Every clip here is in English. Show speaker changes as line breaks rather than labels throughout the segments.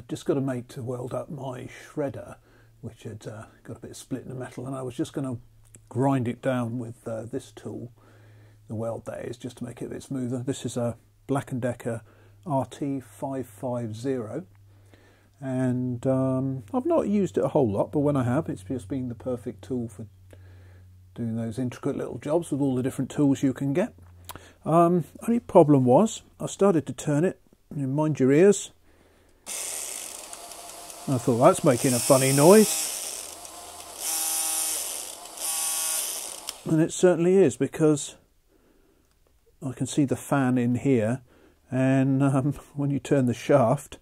just got to make to weld up my shredder, which had got a bit of split in the metal, and I was just going to grind it down with this tool, the weld that is, just to make it a bit smoother. This is a Black Decker RT550, and I've not used it a whole lot, but when I have, it's just been the perfect tool for doing those intricate little jobs with all the different tools you can get. Only problem was, I started to turn it, mind your ears. I thought, that's making a funny noise. And it certainly is, because I can see the fan in here, and when you turn the shaft,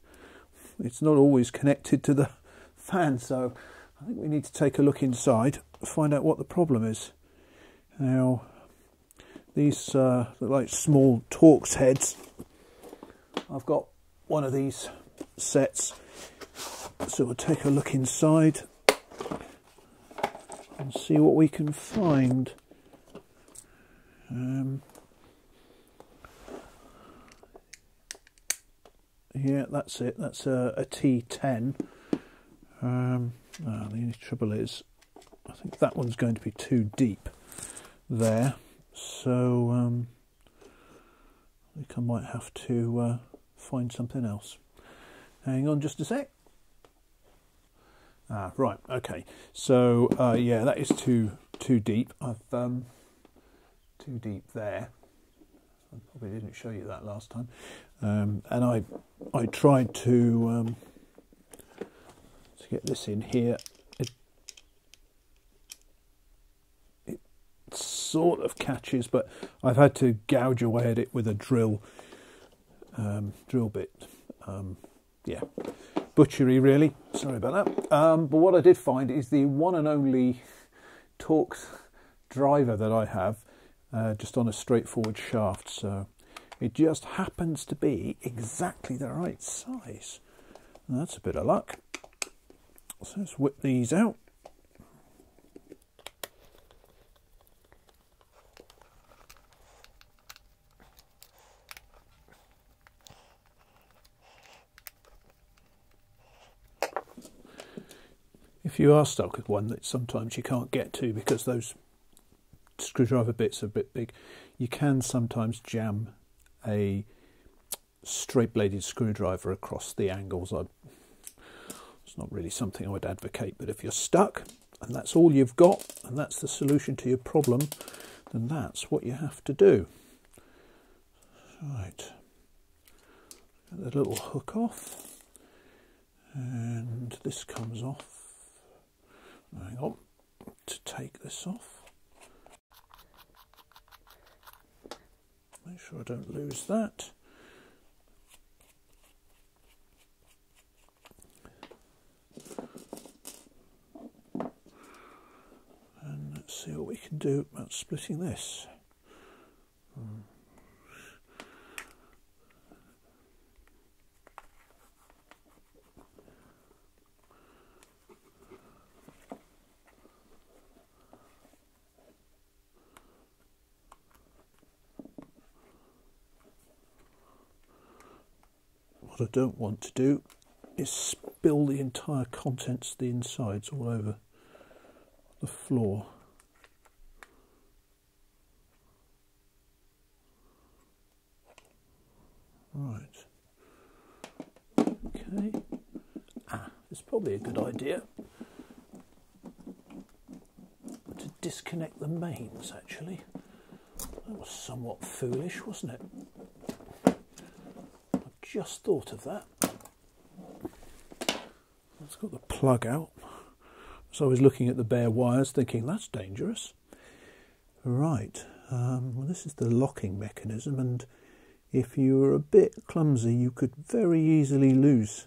it's not always connected to the fan, so I think we need to take a look inside to find out what the problem is. Now, these look like small Torx heads. I've got one of these sets, so we'll take a look inside and see what we can find. Yeah, that's it. That's a T10. The only trouble is, I think that one's going to be too deep there, so I think I might have to find something else. Hang on just a sec. Right, okay. So yeah, that is too deep. I've too deep there. I probably didn't show you that last time. And I tried to get this in here. It sort of catches, but I've had to gouge away at it with a drill bit. Yeah, butchery really. Sorry about that. But what I did find is the one and only Torx driver that I have, just on a straightforward shaft. So it just happens to be exactly the right size. And that's a bit of luck. So let's whip these out. If you are stuck with one that sometimes you can't get to because those screwdriver bits are a bit big, you can sometimes jam a straight bladed screwdriver across the angles. It's not really something I would advocate, but if you're stuck and that's all you've got and that's the solution to your problem, then that's what you have to do. Right, get the little hook off, and this comes off. Hang on, to take this off. Make sure I don't lose that. And let's see what we can do about splitting this. What I don't want to do is spill the entire contents of the insides all over the floor. Right. Okay. It's probably a good idea to disconnect the mains, actually. That was somewhat foolish, wasn't it? Just thought of that. It's got the plug out. So I was looking at the bare wires thinking that's dangerous. Right, well, this is the locking mechanism, and if you were a bit clumsy you could very easily lose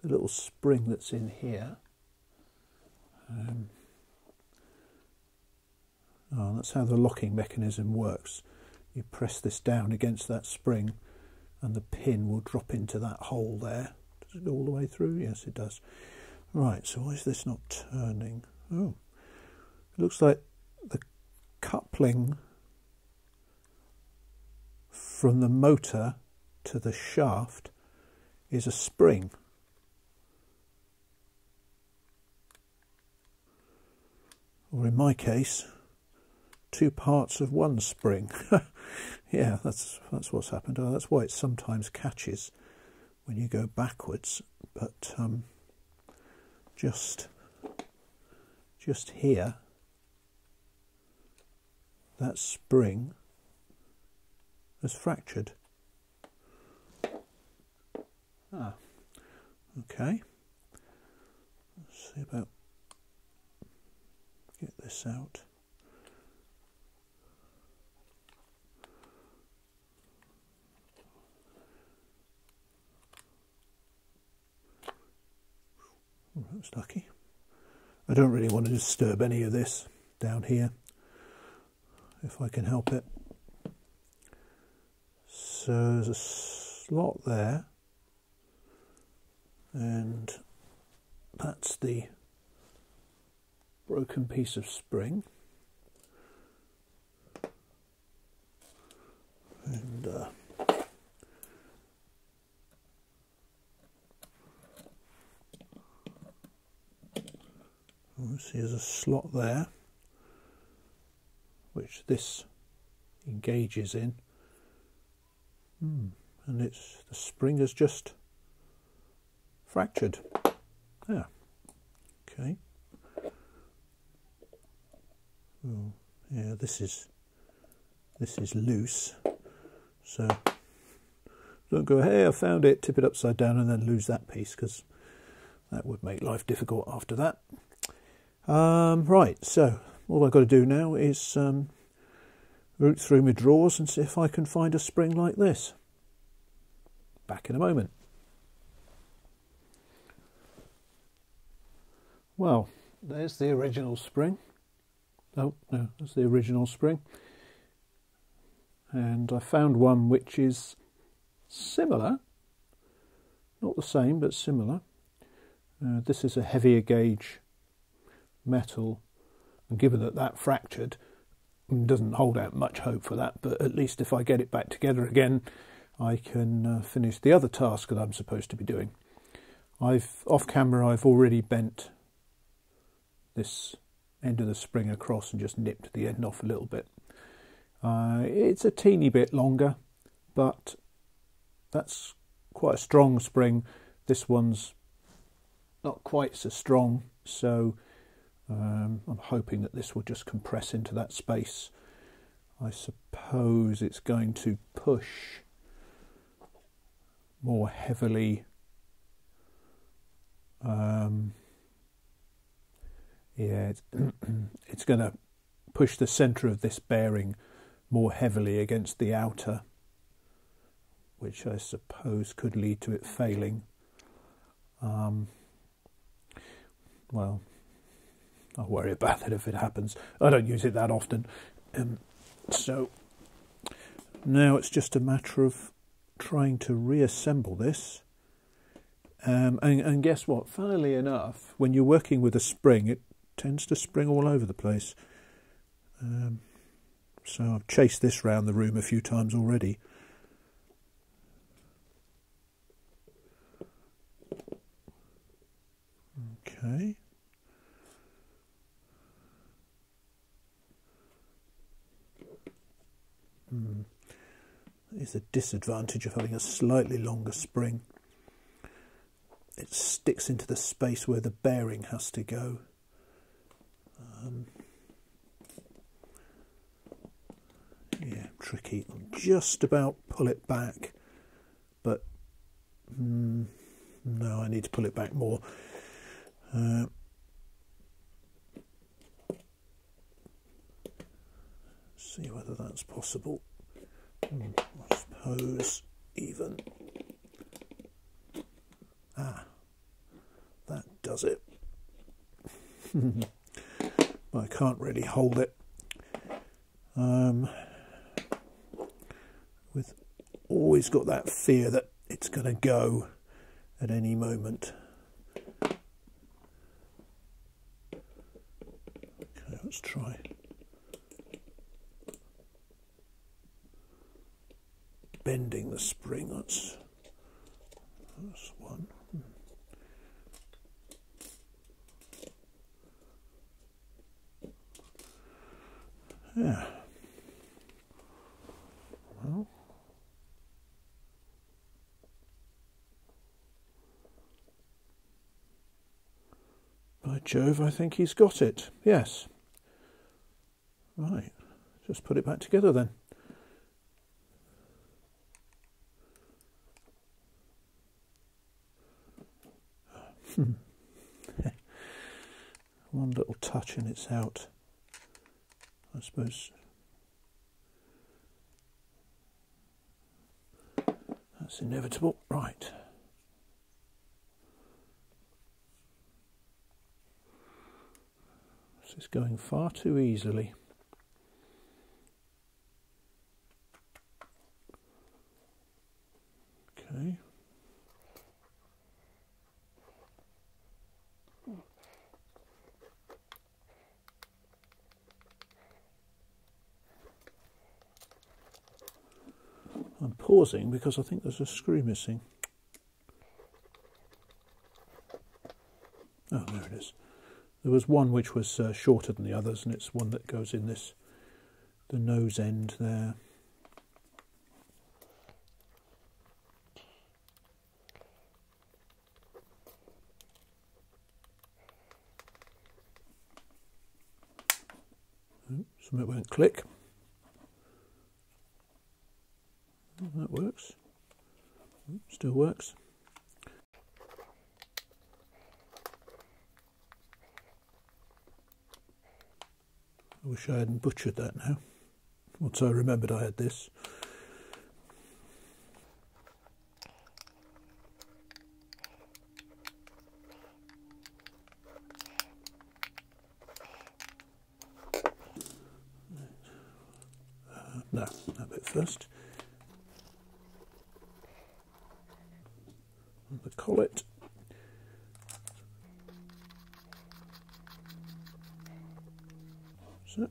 the little spring that's in here. That's how the locking mechanism works. You press this down against that spring and the pin will drop into that hole there. Does it go all the way through? Yes, it does. Right, so why is this not turning? Oh, it looks like the coupling from the motor to the shaft is a spring. or in my case, 2 parts of one spring. Yeah, that's what's happened. That's why it sometimes catches when you go backwards, but just here, that spring has fractured. Ah, okay. Let's see about get this out. Oh, that was lucky. I don't really want to disturb any of this down here, if I can help it. So there's a slot there, and that's the broken piece of spring. And see, there's a slot there which this engages in, and the spring has just fractured. Yeah. Okay. Oh, yeah, this is loose, so don't go, hey, I found it, tip it upside down and then lose that piece, because that would make life difficult after that. Right, so all I've got to do now is root through my drawers and see if I can find a spring like this. Back in a moment. Well, there's the original spring. Oh, no, that's the original spring. And I found one which is similar. Not the same, but similar. This is a heavier gauge metal, and given that that fractured, doesn't hold out much hope for that, but at least if I get it back together again, I can finish the other task that I'm supposed to be doing. Off camera, I've already bent this end of the spring across and just nipped the end off a little bit. It's a teeny bit longer, but that's quite a strong spring. This one's not quite so strong, so I'm hoping that this will just compress into that space. I suppose it's going to push more heavily. Yeah, it's going to push the centre of this bearing more heavily against the outer, which I suppose could lead to it failing. Well, I'll worry about it if it happens. I don't use it that often. So now it's just a matter of trying to reassemble this. And guess what? Funnily enough, when you're working with a spring, it tends to spring all over the place. So I've chased this round the room a few times already. Okay. That is a disadvantage of having a slightly longer spring. It sticks into the space where the bearing has to go. Yeah, tricky. Just about pull it back, but no, I need to pull it back more. See whether that's possible. I suppose even. That does it. I can't really hold it. We've always got that fear that it's going to go at any moment. Okay, let's try. Bending the spring, that's one. Yeah. Well, by Jove, I think he's got it. Yes. Right. Just put it back together then. One little touch and it's out. I suppose that's inevitable. Right. This is going far too easily. Okay. I'm pausing because I think there's a screw missing. Oh, there it is. There was one which was shorter than the others, and it's one that goes in this, the nose end there. Something won't click. That works. Still works. I wish I hadn't butchered that now. Once I remembered I had this. No, that bit first. And the collet. So.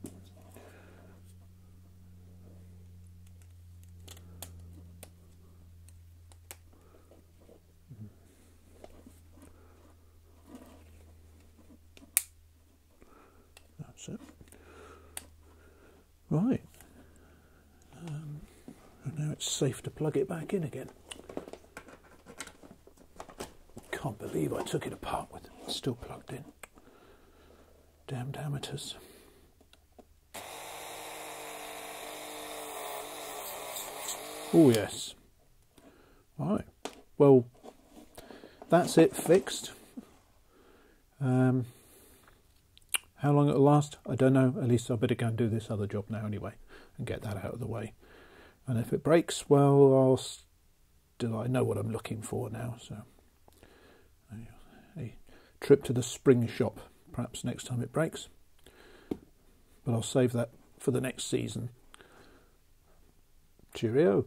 That's it. Right. And now it's safe to plug it back in again. Can't believe I took it apart with it still plugged in. Damned amateurs. Oh yes. Right. Well, that's it fixed. How long it'll last, I don't know. At least I better go and do this other job now anyway and get that out of the way. And if it breaks, well, I know what I'm looking for now. So a trip to the spring shop, perhaps next time it breaks. But I'll save that for the next season. Cheerio.